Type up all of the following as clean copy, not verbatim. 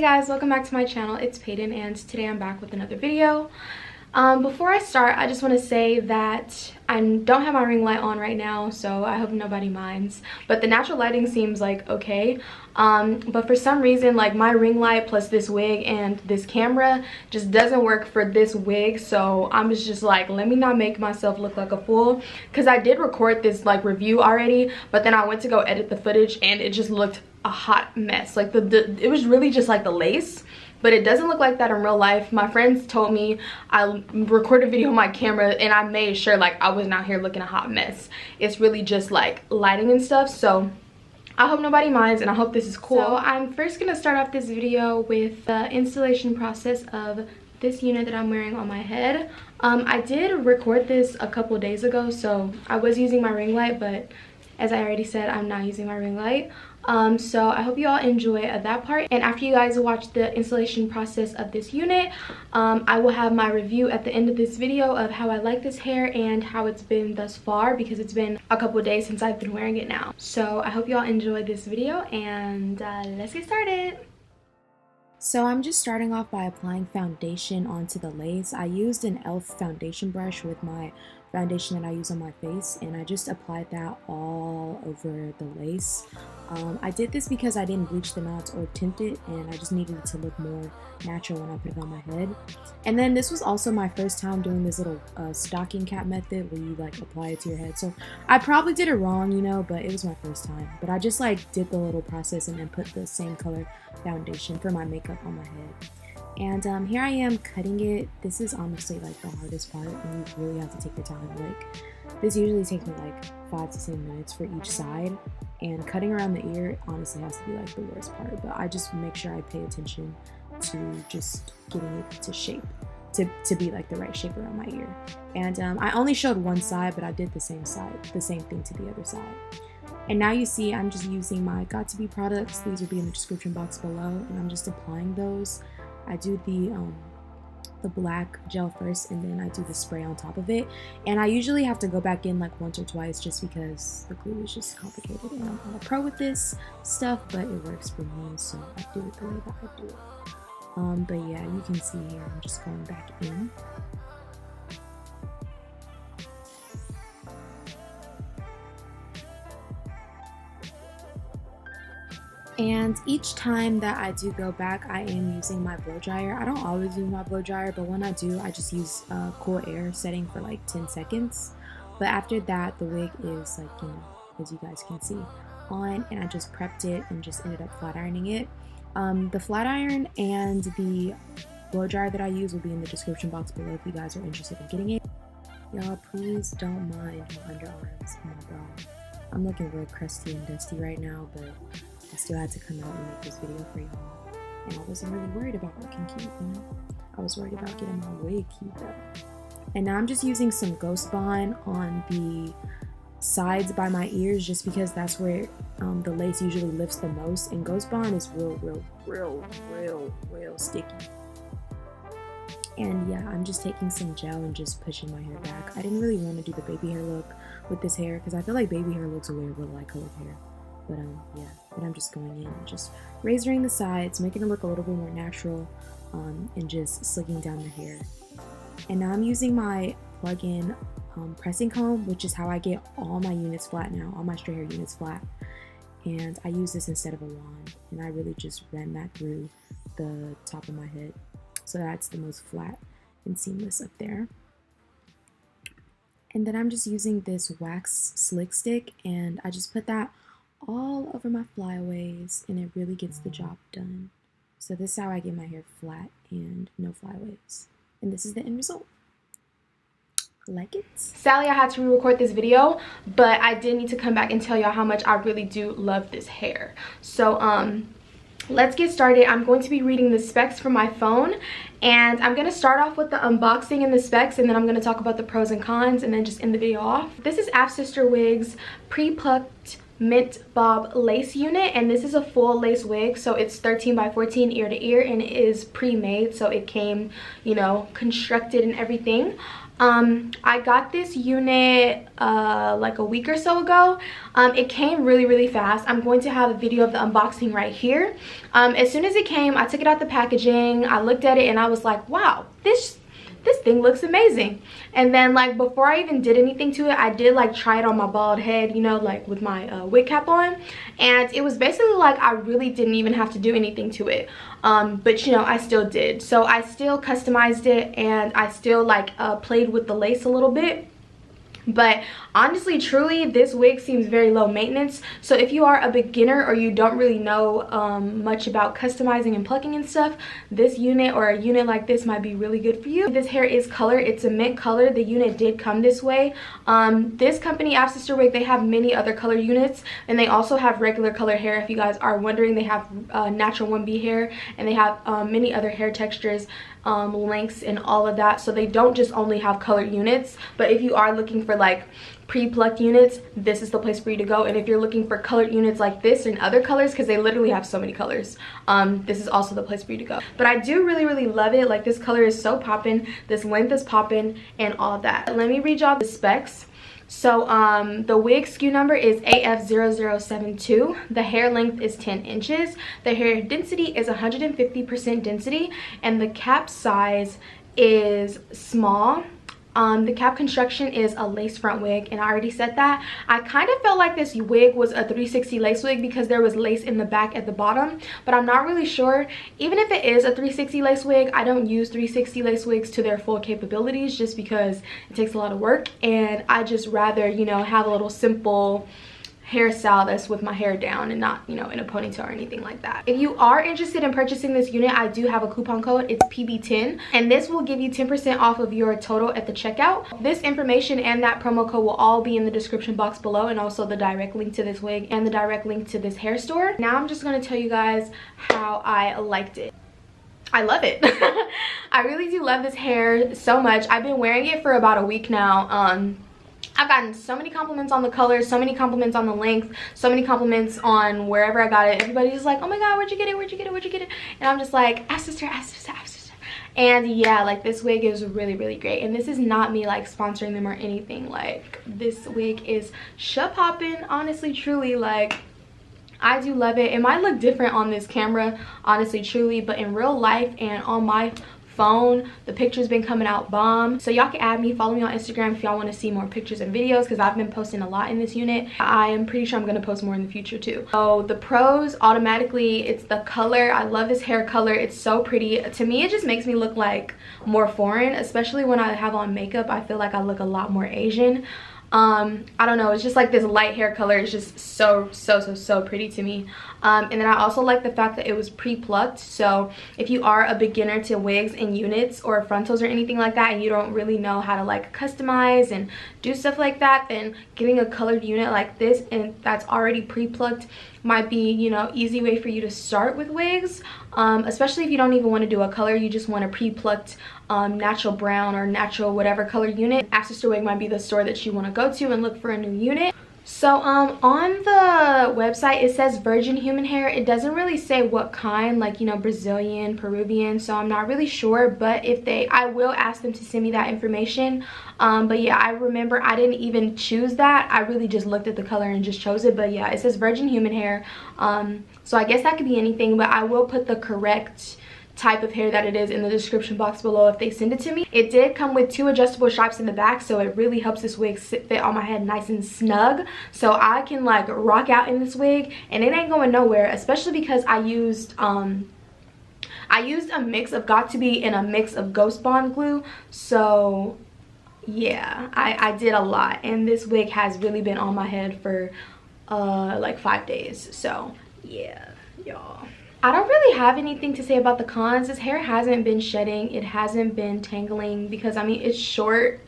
Hey guys, welcome back to my channel. It's Peyton and today I'm back with another video. Before I start, I just want to say that I don't have my ring light on right now, so I hope nobody minds. But the natural lighting seems like okay. But for some reason, like my ring light plus this wig and this camera just doesn't work for this wig. So I'm just like, let me not make myself look like a fool. Because I did record this like review already, but then I went to go edit the footage and it just looked a hot mess. Like it was really just like the lace. But it doesn't look like that in real life. My friends told me I recorded a video on my camera and I made sure like I was not here looking a hot mess. It's really just like lighting and stuff. So I hope nobody minds and I hope this is cool. So I'm first going to start off this video with the installation process of this unit that I'm wearing on my head. I did record this a couple days ago, so I was using my ring light, but as I already said, I'm not using my ring light. So I hope you all enjoy that part, and after you guys watch the installation process of this unit, I will have my review at the end of this video of how I like this hair and how it's been thus far, because it's been a couple days since I've been wearing it now. So I hope you all enjoy this video, and let's get started. So I'm just starting off by applying foundation onto the lace. I used an e.l.f. foundation brush with my foundation that I use on my face, and I just applied that all over the lace. I did this because I didn't bleach the knots or tint it, and I just needed it to look more natural when I put it on my head. And then this was also my first time doing this little stocking cap method where you like apply it to your head. So I probably did it wrong, you know, but it was my first time. But I just like did the little process and then put the same color foundation for my makeup on my head. And here I am cutting it. This is honestly like the hardest part, and you really have to take your time. Like, this usually takes me like 5 to 10 minutes for each side, and cutting around the ear honestly has to be like the worst part. But I just make sure I pay attention to just getting it to shape, to be like the right shape around my ear. And I only showed one side, but I did the same thing to the other side. And now you see I'm just using my Got To Be products. These will be in the description box below, and I'm just applying those. I do the black gel first, and then I do the spray on top of it. And I usually have to go back in like once or twice just because the glue is just complicated, and I'm not a pro with this stuff, but it works for me, so I do it the way that I do it. But yeah, you can see here I'm just going back in. And each time that I do go back, I am using my blow dryer. I don't always use my blow dryer, but when I do, I just use cool air setting for like 10 seconds. But after that, the wig is like, you know, as you guys can see, on, and I just prepped it and just ended up flat ironing it. The flat iron and the blow dryer that I use will be in the description box below if you guys are interested in getting it. Y'all, please don't mind my underarms and my bra. I'm looking real crusty and dusty right now, but I still had to come out and make this video for y'all. And I wasn't really worried about looking cute, you know? I was worried about getting my wig cute though. And now I'm just using some Ghost Bond on the sides by my ears, just because that's where the lace usually lifts the most. And Ghost Bond is real sticky. And yeah, I'm just taking some gel and just pushing my hair back. I didn't really want to do the baby hair look with this hair because I feel like baby hair looks weird with light colored hair. But yeah, but I'm just going in and just razoring the sides, making it look a little bit more natural, and just slicking down the hair. And now I'm using my plug-in pressing comb, which is how I get all my units flat now, all my straight hair units flat. And I use this instead of a wand, and I really just ran that through the top of my head. So that's the most flat and seamless up there. And then I'm just using this wax slick stick, and I just put that all over my flyaways, and it really gets the job done. So this is how I get my hair flat and no flyaways. And this is the end result. Like it? Sadly, I had to re-record this video, but I did need to come back and tell y'all how much I really do love this hair. So let's get started. I'm going to be reading the specs from my phone, and I'm going to start off with the unboxing and the specs, and then I'm going to talk about the pros and cons, and then just end the video off. This is Afsisterwig's Preplucked Mint Bob lace unit, and this is a full lace wig, so it's 13 by 14 ear to ear, and it is pre-made, so it came, you know, constructed and everything. I got this unit like a week or so ago. It came really fast. I'm going to have a video of the unboxing right here. As soon as it came, I took it out the packaging, I looked at it, and I was like, wow, this thing looks amazing. And then like before I even did anything to it, I did like try it on my bald head, you know, like with my wig cap on, and it was basically like I really didn't even have to do anything to it. But you know, I still did. So I still customized it, and I still like played with the lace a little bit. But honestly, truly, this wig seems very low maintenance. So if you are a beginner or you don't really know much about customizing and plucking and stuff, this unit or a unit like this might be really good for you. This hair is colored. It's a mint color. The unit did come this way. This company, Afsisterwig, they have many other color units, and they also have regular color hair. If you guys are wondering, they have natural 1B hair, and they have many other hair textures, lengths, and all of that. So they don't just only have colored units, but if you are looking for like pre-plucked units, this is the place for you to go. And if you're looking for colored units like this and other colors, because they literally have so many colors, this is also the place for you to go. But I do really love it. Like, this color is so poppin', this length is poppin', and all of that. Let me read y'all the specs. So the wig SKU number is AF0072. The hair length is 10 inches. The hair density is 150% density, and the cap size is small. The cap construction is a lace front wig, and I already said that. I kind of felt like this wig was a 360 lace wig because there was lace in the back at the bottom, but I'm not really sure. Even if it is a 360 lace wig, I don't use 360 lace wigs to their full capabilities just because it takes a lot of work, and I just rather, you know, have a little simple hairstyle that's with my hair down and not, you know, in a ponytail or anything like that. If you are interested in purchasing this unit, I do have a coupon code. It's PB10, and this will give you 10% off of your total at the checkout. This information and that promo code will all be in the description box below, and also the direct link to this wig and the direct link to this hair store. Now I'm just going to tell you guys how I liked it. I love it. I really do love this hair so much. I've been wearing it for about a week now. I've gotten so many compliments on the color, so many compliments on the length, so many compliments on wherever I got it. Everybody's just like, oh my god, where'd you get it, where'd you get it, where'd you get it? And I'm just like, Afsister. And yeah, like, this wig is really great. And this is not me like sponsoring them or anything. Like, this wig is poppin', honestly, truly. Like, I do love it. It might look different on this camera, honestly, truly, but in real life and on my phone, the picture's been coming out bomb. So y'all can add me, follow me on Instagram if y'all want to see more pictures and videos, because I've been posting a lot in this unit. I am pretty sure I'm going to post more in the future too. So the pros, automatically, it's the color. I love this hair color. It's so pretty. To me, it just makes me look like more foreign, especially when I have on makeup. I feel like I look a lot more Asian. I don't know, it's just like this light hair color is just so pretty to me. And then I also like the fact that it was pre-plucked. So if you are a beginner to wigs and units or frontals or anything like that, and you don't really know how to like customize and do stuff like that, then getting a colored unit like this and that's already pre-plucked might be, you know, easy way for you to start with wigs, especially if you don't even want to do a color, you just want a pre-plucked natural brown or natural whatever color unit. Afsisterwig might be the store that you want to go to and look for a new unit. So on the website, it says virgin human hair. It doesn't really say what kind, like, you know, Brazilian, Peruvian, so I'm not really sure. But if I will ask them to send me that information. But yeah, I remember I didn't even choose that. I really just looked at the color and just chose it. But yeah, it says virgin human hair. So I guess that could be anything, but I will put the correct type of hair that it is in the description box below if they send it to me. It did come with 2 adjustable stripes in the back, so it really helps this wig fit on my head nice and snug, so I can like rock out in this wig and it ain't going nowhere, especially because I used a mix of Got To Be and a mix of Ghost Bond glue. So yeah, I did a lot, and this wig has really been on my head for like 5 days. So yeah, y'all, I don't really have anything to say about the cons. This hair hasn't been shedding, it hasn't been tangling, because I mean, it's short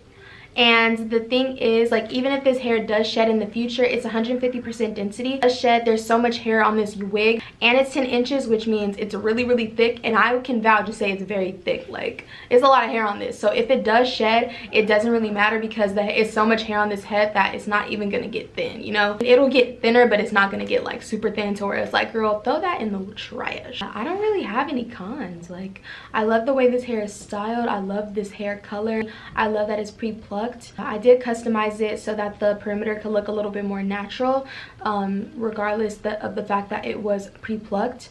And the thing is, like, even if this hair does shed in the future, it's 150% density. A shed, there's so much hair on this wig, and it's 10 inches, which means it's really, really thick. And I can vouch to say it's very thick. Like, it's a lot of hair on this. So if it does shed, it doesn't really matter because it's so much hair on this head that it's not even gonna get thin, you know? It'll get thinner, but it's not gonna get like super thin to where it's like, girl, throw that in the trash. I don't really have any cons. Like, I love the way this hair is styled. I love this hair color. I love that it's pre-plucked. I did customize it so that the perimeter could look a little bit more natural, regardless of the fact that it was pre-plucked.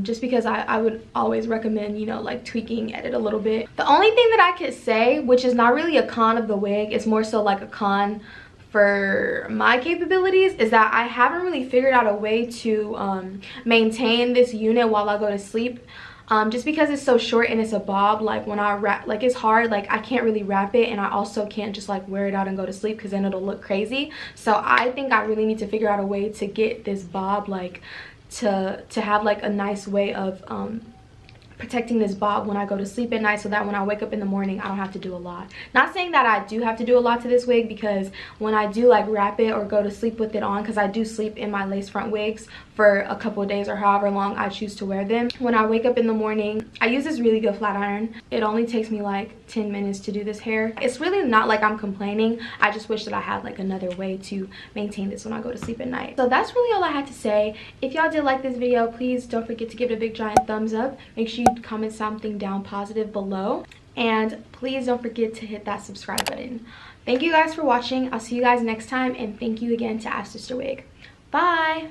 Just because I would always recommend, you know, like tweaking it a little bit. The only thing that I could say, which is not really a con of the wig, it's more so like a con for my capabilities, is that I haven't really figured out a way to maintain this unit while I go to sleep. Just because it's so short and it's a bob, like when I wrap, like it's hard, like I can't really wrap it, and I also can't just like wear it out and go to sleep because then it'll look crazy. So I think I really need to figure out a way to get this bob like to have like a nice way of protecting this bob when I go to sleep at night, so that when I wake up in the morning I don't have to do a lot. Not saying that I do have to do a lot to this wig, because when I do like wrap it or go to sleep with it on, because I do sleep in my lace front wigs for a couple of days or however long I choose to wear them, when I wake up in the morning I use this really good flat iron. It only takes me like 10 minutes to do this hair. It's really not like I'm complaining. I just wish that I had like another way to maintain this when I go to sleep at night. So that's really all I had to say. If y'all did like this video, please don't forget to give it a big giant thumbs up. Make sure you comment something down positive below, and please don't forget to hit that subscribe button. Thank you guys for watching. I'll see you guys next time, and thank you again to Afsisterwig. Bye.